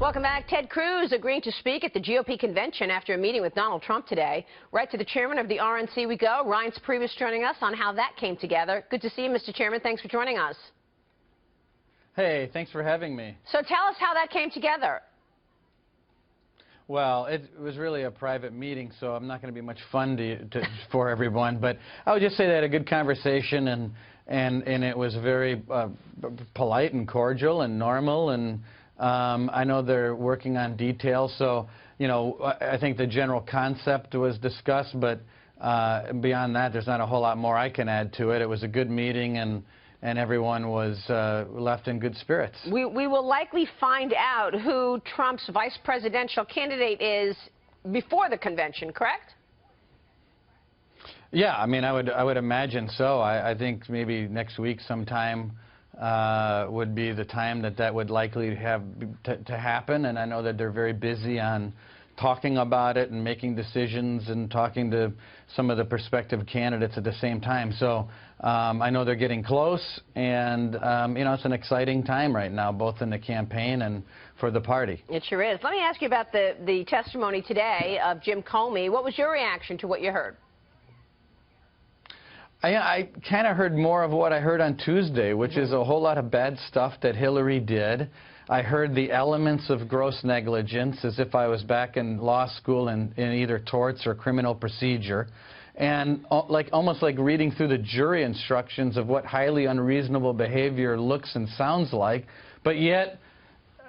Welcome back. Ted Cruz agreeing to speak at the GOP convention after a meeting with Donald Trump today. Right to the chairman of the RNC we go. Reince Priebus joining us on how that came together. Good to see you, Mr. Chairman. Thanks for joining us. Hey, thanks for having me. So tell us how that came together. Well, it was really a private meeting, so I'm not going to be much fun for everyone. But I would just say they had a good conversation, and it was very polite and cordial and normal. And I know they're working on details, so you know I think the general concept was discussed, but beyond that, there's not a whole lot more I can add to it. It was a good meeting, and everyone was left in good spirits. We will likely find out who Trump's vice presidential candidate is before the convention, correct? Yeah, I mean, I would imagine so. I think maybe next week sometime would be the time that would likely have to happen, and I know that they're very busy on talking about it and making decisions and talking to some of the prospective candidates at the same time. So I know they're getting close, and you know, it's an exciting time right now, both in the campaign and for the party. It sure is. Let me ask you about the testimony today of Jim Comey. What was your reaction to what you heard? I kind of heard more of what I heard on Tuesday, which is a whole lot of bad stuff that Hillary did. I heard the elements of gross negligence as if I was back in law school in either torts or criminal procedure. And almost like reading through the jury instructions of what highly unreasonable behavior looks and sounds like. But yet,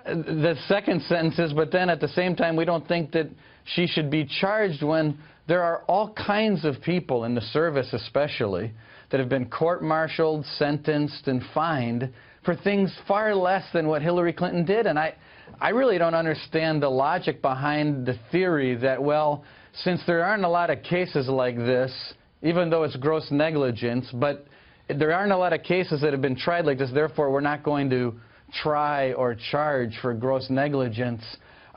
the second sentence is, but then at the same time, we don't think that she should be charged, when there are all kinds of people in the service especially that have been court-martialed, sentenced, and fined for things far less than what Hillary Clinton did. And I really don't understand the logic behind the theory that, well, since there aren't a lot of cases like this, even though it's gross negligence, but there aren't a lot of cases that have been tried like this, therefore we're not going to try or charge for gross negligence.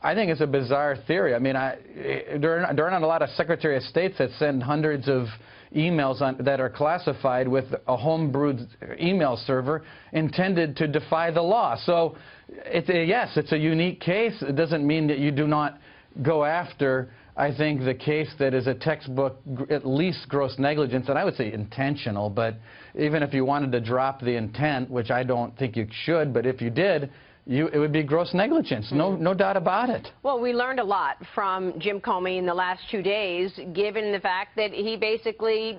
I think it's a bizarre theory. I mean, there are not a lot of Secretary of States that send hundreds of emails that are classified with a home-brewed email server intended to defy the law. So, yes, it's a unique case. It doesn't mean that you do not go after, I think, the case that is a textbook, at least gross negligence, and I would say intentional, but even if you wanted to drop the intent, which I don't think you should, but if you did, it would be gross negligence, no doubt about it. Well, we learned a lot from Jim Comey in the last 2 days, given the fact that he basically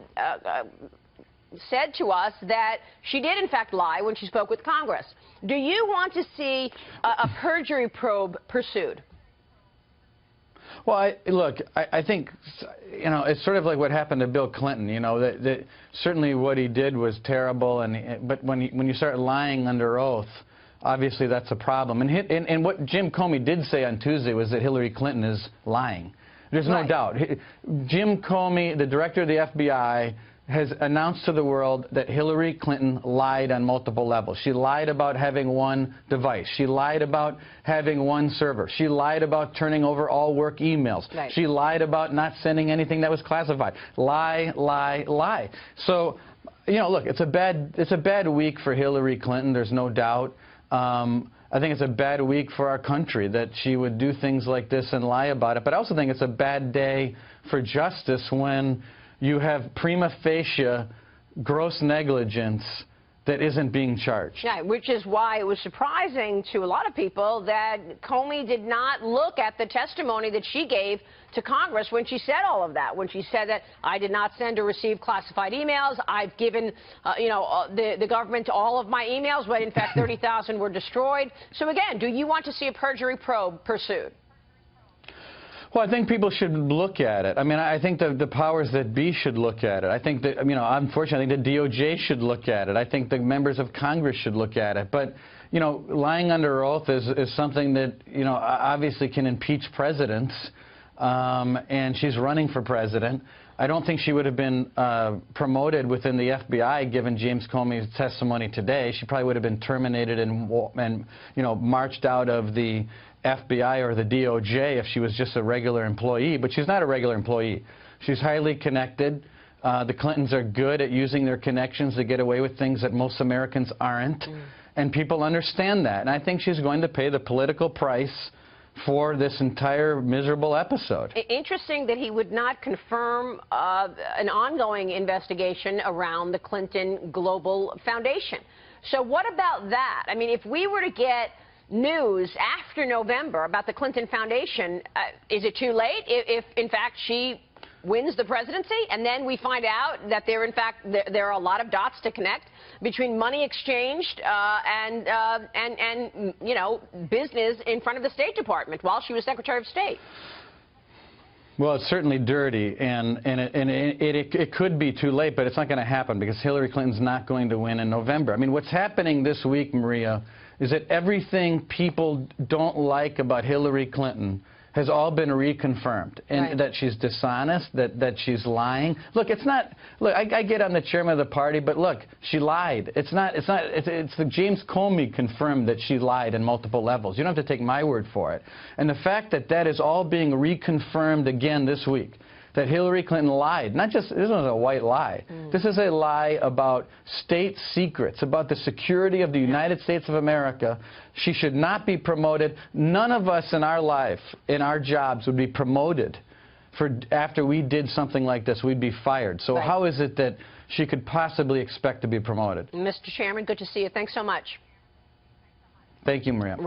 said to us that she did, in fact, lie when she spoke with Congress. Do you want to see a perjury probe pursued? Well, I think, you know, it's sort of like what happened to Bill Clinton. You know, that certainly what he did was terrible, but when you start lying under oath, obviously that's a problem. And what Jim Comey did say on Tuesday was that Hillary Clinton is lying. There's no doubt. Jim Comey, the director of the FBI, has announced to the world that Hillary Clinton lied on multiple levels. She lied about having one device. She lied about having one server. She lied about turning over all work emails. Right. She lied about not sending anything that was classified. Lie, lie, lie. So, you know, look, it's a bad week for Hillary Clinton, there's no doubt. I think it's a bad week for our country that she would do things like this and lie about it. But I also think it's a bad day for justice when you have prima facie gross negligence that isn't being charged. Yeah, which is why it was surprising to a lot of people that Comey did not look at the testimony that she gave to Congress when she said all of that, when she said that I did not send or receive classified emails, I've given the government all of my emails, but in fact 30,000 were destroyed. So again, do you want to see a perjury probe pursued? Well, I think people should look at it. I mean, I think the powers that be should look at it. I think that, you know, unfortunately, I think the DOJ should look at it. I think the members of Congress should look at it. But, you know, lying under oath is something that, you know, obviously can impeach presidents, and she's running for president. I don't think she would have been promoted within the FBI given James Comey's testimony today. She probably would have been terminated and you know, marched out of the FBI or the DOJ if she was just a regular employee, but she's not a regular employee. She's highly connected. The Clintons are good at using their connections to get away with things that most Americans aren't, and people understand that. And I think she's going to pay the political price for this entire miserable episode. Interesting that he would not confirm an ongoing investigation around the Clinton Global Foundation. So what about that? I mean, if we were to get news after November about the Clinton Foundation, is it too late if in fact, she wins the presidency, and then we find out that there are a lot of dots to connect between money exchanged and you know, business in front of the State Department while she was Secretary of State? Well, it's certainly dirty, and it could be too late, but it's not going to happen because Hillary Clinton's not going to win in November. I mean, what's happening this week, Maria, is that everything people don't like about Hillary Clinton has all been reconfirmed, and right. that she's dishonest, that she's lying. Look, it's not. Look, I get on the chairman of the party, but look, she lied. It's the James Comey confirmed that she lied in multiple levels. You don't have to take my word for it. And the fact that that is all being reconfirmed again this week, that Hillary Clinton lied. Not just, this isn't a white lie. This is a lie about state secrets, about the security of the United States of America. She should not be promoted. None of us in our life, in our jobs, would be promoted after we did something like this. We'd be fired. So right. How is it that she could possibly expect to be promoted? Mr. Chairman, good to see you. Thanks so much. Thank you, Maria.